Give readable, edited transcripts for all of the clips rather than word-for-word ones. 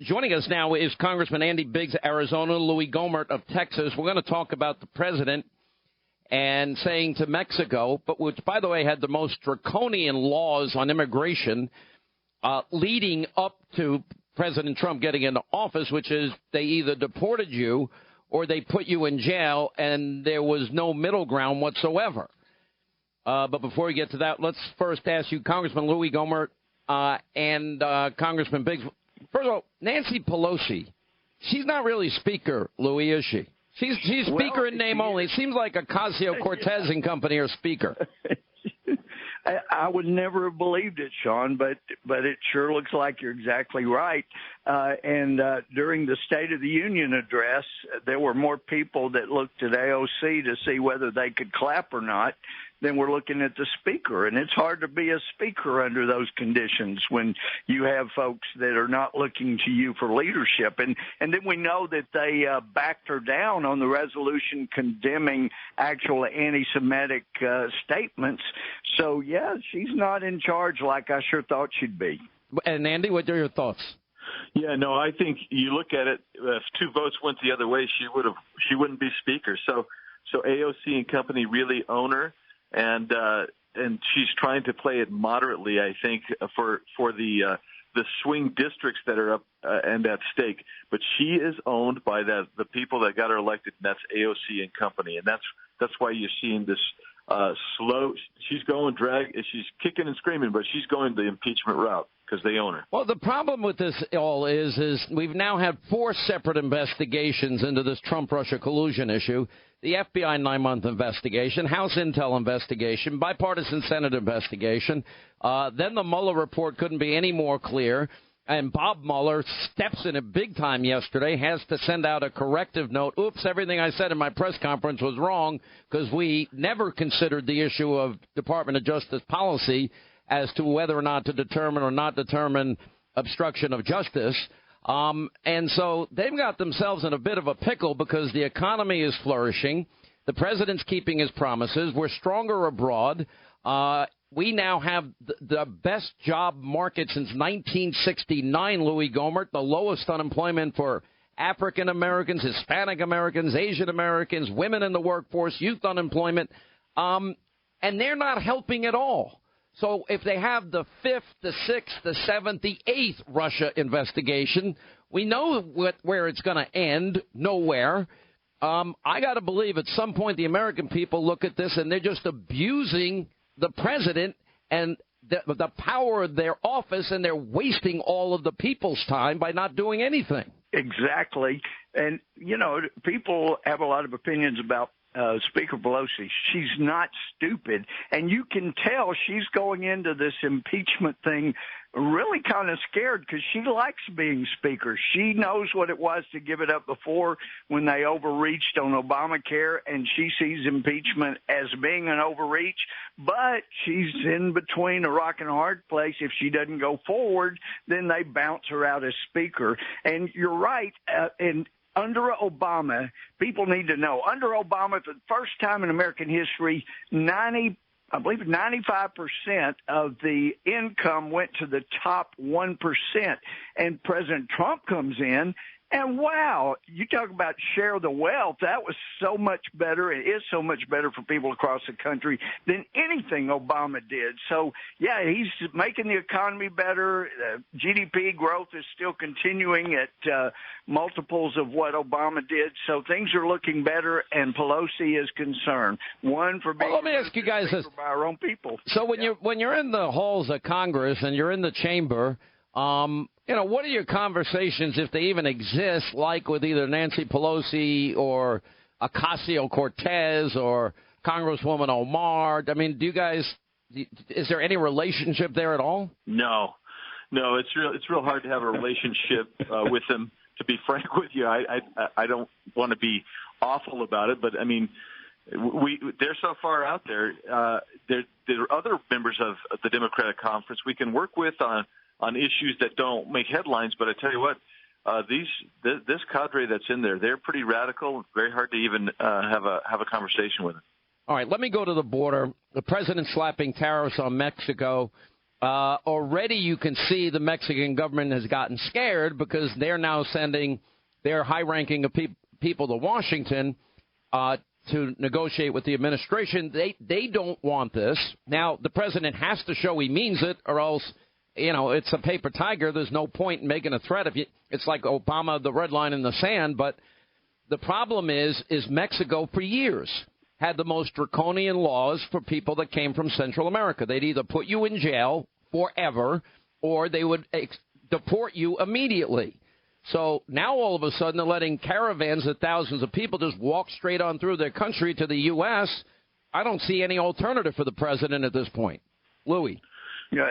Joining us now is Congressman Andy Biggs, Arizona, Louie Gohmert of Texas. We're going to talk about the president and saying to Mexico, but which, by the way, had the most draconian laws on immigration leading up to President Trump getting into office, which is they either deported you or they put you in jail, and there was no middle ground whatsoever. But before we get to that, let's first ask you, Congressman Louie Gohmert and Congressman Biggs. First of all, Nancy Pelosi, she's not really Speaker, Louie, is she? She's Speaker in name only. It seems like Ocasio-Cortez and company are Speaker. I would never have believed it, Sean, but it sure looks like you're exactly right. And during the State of the Union address, there were more people that looked at AOC to see whether they could clap or not than we're looking at the Speaker. And it's hard to be a Speaker under those conditions when you have folks that are not looking to you for leadership. And then we know that they backed her down on the resolution condemning actual anti-Semitic statements. So, yeah, she's not in charge like I sure thought she'd be. And, Andy, what are your thoughts? Yeah, no, I think you look at it, if two votes went the other way, she wouldn't be Speaker. So AOC and company really own her. And she's trying to play it moderately, I think, for the swing districts that are up and at stake. But she is owned by the people that got her elected, and that's AOC and company. And that's why you're seeing this slow. She's she's kicking and screaming, but she's going the impeachment route because they own her. Well, the problem with this all is we've now had 4 separate investigations into this Trump-Russia collusion issue. The FBI 9-month investigation, House Intel investigation, bipartisan Senate investigation. Then the Mueller report couldn't be any more clear. And Bob Mueller steps in it big time yesterday, has to send out a corrective note. Oops, everything I said in my press conference was wrong because we never considered the issue of Department of Justice policy as to whether or not to determine or not determine obstruction of justice. And so they've got themselves in a bit of a pickle because the economy is flourishing. The president's keeping his promises. We're stronger abroad. We now have the best job market since 1969, Louie Gohmert, the lowest unemployment for African Americans, Hispanic Americans, Asian Americans, women in the workforce, youth unemployment. And they're not helping at all. So if they have the 5th, the 6th, the 7th, the 8th Russia investigation, we know where it's going to end, nowhere. I got to believe at some point the American people look at this and they're just abusing the president and the power of their office, and they're wasting all of the people's time by not doing anything. Exactly. And, people have a lot of opinions about Speaker Pelosi. She's not stupid, and you can tell she's going into this impeachment thing really kind of scared because she likes being Speaker. She knows what it was to give it up before when they overreached on Obamacare, and she sees impeachment as being an overreach, but she's in between a rock and a hard place. If she doesn't go forward, then they bounce her out as Speaker. And you're right, and under Obama, people need to know, under Obama, for the first time in American history, 95% of the income went to the top 1%. And President Trump comes in, and wow, you talk about share the wealth. That was so much better. It is so much better for people across the country than anything Obama did. So, yeah, he's making the economy better. GDP growth is still continuing at multiples of what Obama did. So things are looking better, and Pelosi is concerned. One, for being let me ask you guys this. By our own people. So when you're in the halls of Congress and you're in the chamber, what are your conversations, if they even exist, like with either Nancy Pelosi or Ocasio-Cortez or Congresswoman Omar? I mean, is there any relationship there at all? No, it's real hard to have a relationship with them. To be frank with you, I don't want to be awful about it, but I mean, they're so far out there. There are other members of the Democratic Conference we can work with on issues that don't make headlines. But I tell you what, this cadre that's in there, they're pretty radical. Very hard to even have a conversation with them. All right, let me go to the border. The president slapping tariffs on Mexico. Already you can see the Mexican government has gotten scared because they're now sending their high-ranking people to Washington to negotiate with the administration. They don't want this. Now, the president has to show he means it, or else, it's a paper tiger. There's no point in making a threat. It's like Obama, the red line in the sand. But the problem is Mexico for years had the most draconian laws for people that came from Central America. They'd either put you in jail forever or they would deport you immediately. So now all of a sudden they're letting caravans of thousands of people just walk straight on through their country to the U.S. I don't see any alternative for the president at this point. Louie. Yeah,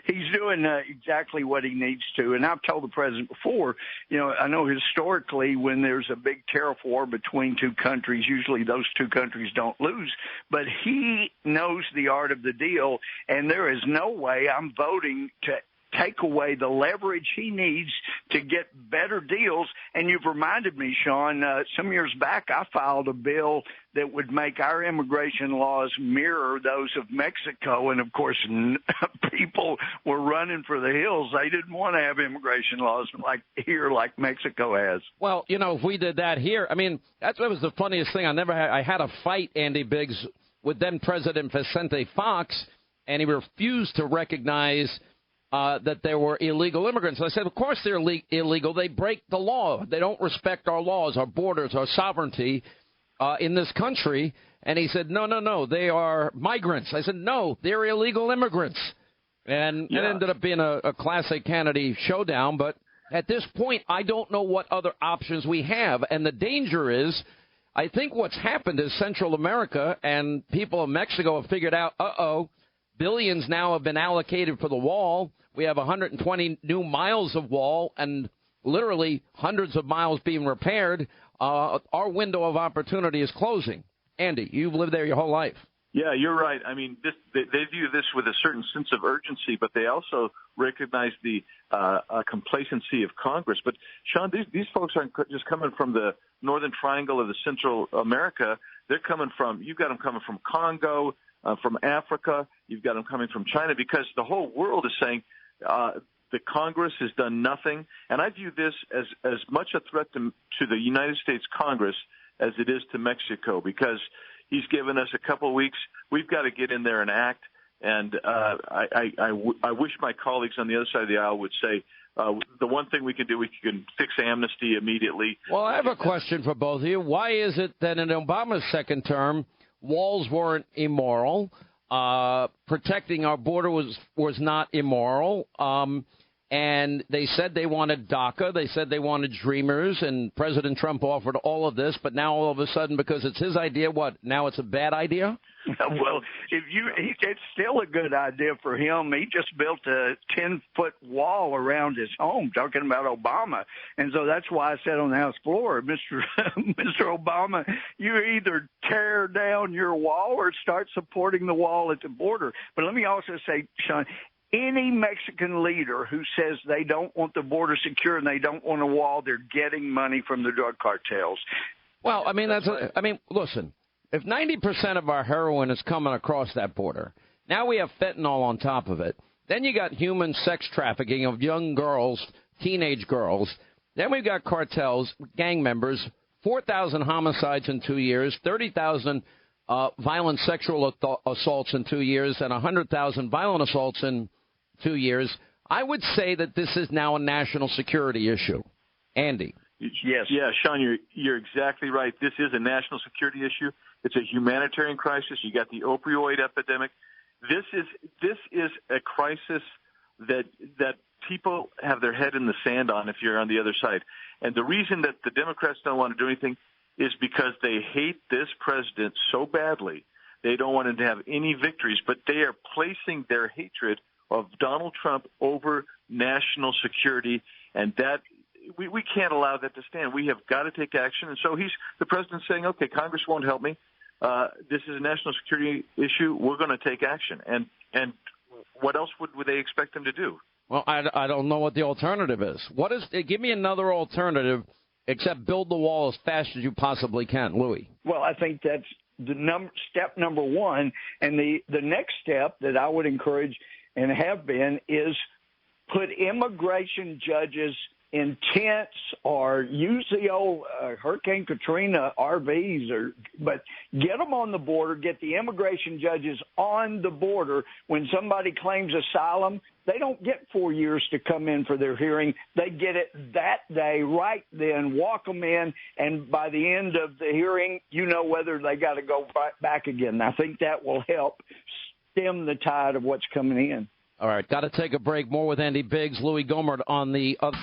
he's doing exactly what he needs to. And I've told the president before, I know historically when there's a big tariff war between two countries, usually those two countries don't lose. But he knows the art of the deal, and there is no way I'm voting to take away the leverage he needs to get better deals. And you've reminded me, Sean, some years back I filed a bill that would make our immigration laws mirror those of Mexico. And, of course, people were running for the hills. They didn't want to have immigration laws like Mexico has. Well, if we did that here, that was the funniest thing. I had a fight, Andy Biggs, with then President Vicente Fox, and he refused to recognize that there were illegal immigrants. I said, of course they're illegal. They break the law. They don't respect our laws, our borders, our sovereignty in this country. And he said, no, they are migrants. I said, no, they're illegal immigrants. And it ended up being a classic Kennedy showdown. But at this point, I don't know what other options we have. And the danger is, I think what's happened is Central America and people of Mexico have figured out, billions now have been allocated for the wall. We have 120 new miles of wall and literally hundreds of miles being repaired. Our window of opportunity is closing. Andy, you've lived there your whole life. Yeah, you're right. They view this with a certain sense of urgency, but they also recognize the complacency of Congress. But, Sean, these folks aren't just coming from the northern triangle of the Central America. You've got them coming from Congo, from Africa. You've got them coming from China, because the whole world is saying the Congress has done nothing. And I view this as much a threat to the United States Congress as it is to Mexico, because he's given us a couple of weeks. We've got to get in there and act. And I wish my colleagues on the other side of the aisle would say, the one thing we can do, we can fix amnesty immediately. Well, I have a question for both of you. Why is it that in Obama's second term, walls weren't immoral, protecting our border was not immoral, and they said they wanted DACA, they said they wanted Dreamers, and President Trump offered all of this, but now all of a sudden, because it's his idea, now it's a bad idea? Well, it's still a good idea for him. He just built a 10-foot wall around his home, talking about Obama. And so that's why I said on the House floor, Mr. Obama, you either tear down your wall or start supporting the wall at the border. But let me also say, Sean, any Mexican leader who says they don't want the border secure and they don't want a wall, they're getting money from the drug cartels. Well, listen. If 90% of our heroin is coming across that border, now we have fentanyl on top of it. Then you got human sex trafficking of young girls, teenage girls. Then we've got cartels, gang members, 4,000 homicides in 2 years, 30,000 violent sexual assaults in 2 years, and 100,000 violent assaults in 2 years. I would say that this is now a national security issue. Andy. Yes. Yeah, Sean, you're exactly right. This is a national security issue. It's a humanitarian crisis. You got the opioid epidemic. This is a crisis that people have their head in the sand on if you're on the other side. And the reason that the Democrats don't want to do anything is because they hate this president so badly. They don't want him to have any victories, but they are placing their hatred of Donald Trump over national security, and that we can't allow that to stand. We have got to take action. And so the president's saying, okay, Congress won't help me. This is a national security issue. We're going to take action. And what else would they expect him to do? Well, I don't know what the alternative is. Give me another alternative except build the wall as fast as you possibly can, Louie. Well, I think that's step number one. And the next step that I would encourage and have been, is put immigration judges in tents or use the old Hurricane Katrina RVs, but get them on the border, get the immigration judges on the border. When somebody claims asylum, they don't get 4 years to come in for their hearing. They get it that day, right then, walk them in, and by the end of the hearing, you know whether they got to go back again. I think that will help stem the tide of what's coming in. All right, got to take a break. More with Andy Biggs, Louie Gohmert on the other.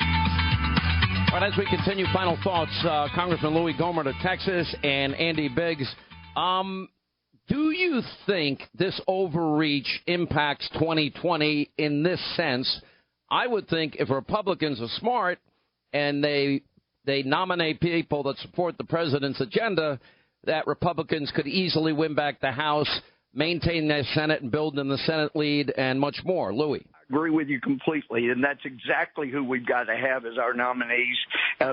All right, as we continue, final thoughts. Congressman Louie Gohmert of Texas and Andy Biggs. Do you think this overreach impacts 2020 in this sense? I would think if Republicans are smart and they nominate people that support the president's agenda, that Republicans could easily win back the House, maintain their Senate and build in the Senate lead, and much more. Louie. Agree with you completely, and that's exactly who we've got to have as our nominees,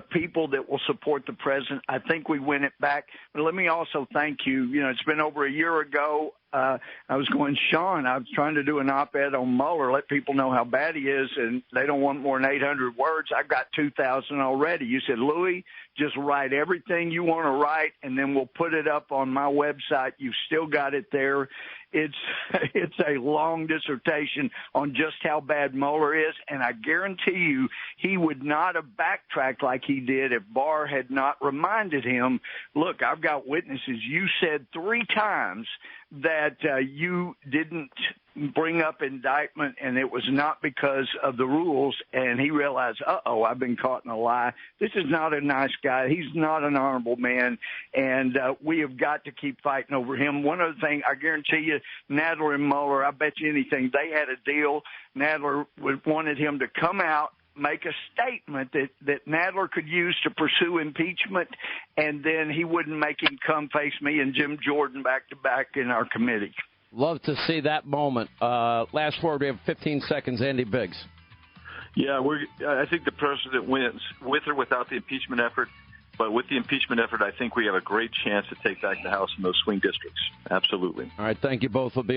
people that will support the president. I think we win it back. But let me also thank you. You know, it's been over a year ago. I was going, Sean, I was trying to do an op-ed on Mueller, let people know how bad he is, and they don't want more than 800 words. I've got 2,000 already. You said, Louie, just write everything you want to write, and then we'll put it up on my website. You've still got it there. It's a long dissertation on just how bad Mueller is, and I guarantee you he would not have backtracked like he did if Barr had not reminded him, look, I've got witnesses. You said 3 times that you didn't bring up indictment, and it was not because of the rules, and he realized, I've been caught in a lie. This is not a nice guy. He's not an honorable man, and we have got to keep fighting over him. One other thing, I guarantee you, Nadler and Mueller, I bet you anything, they had a deal. Nadler wanted him to come out, make a statement that Nadler could use to pursue impeachment, and then he wouldn't make him come face me and Jim Jordan back-to-back in our committee. Love to see that moment. Last word, we have 15 seconds. Andy Biggs. Yeah, I think the president wins with or without the impeachment effort. But with the impeachment effort, I think we have a great chance to take back the House in those swing districts. Absolutely. All right, thank you both for being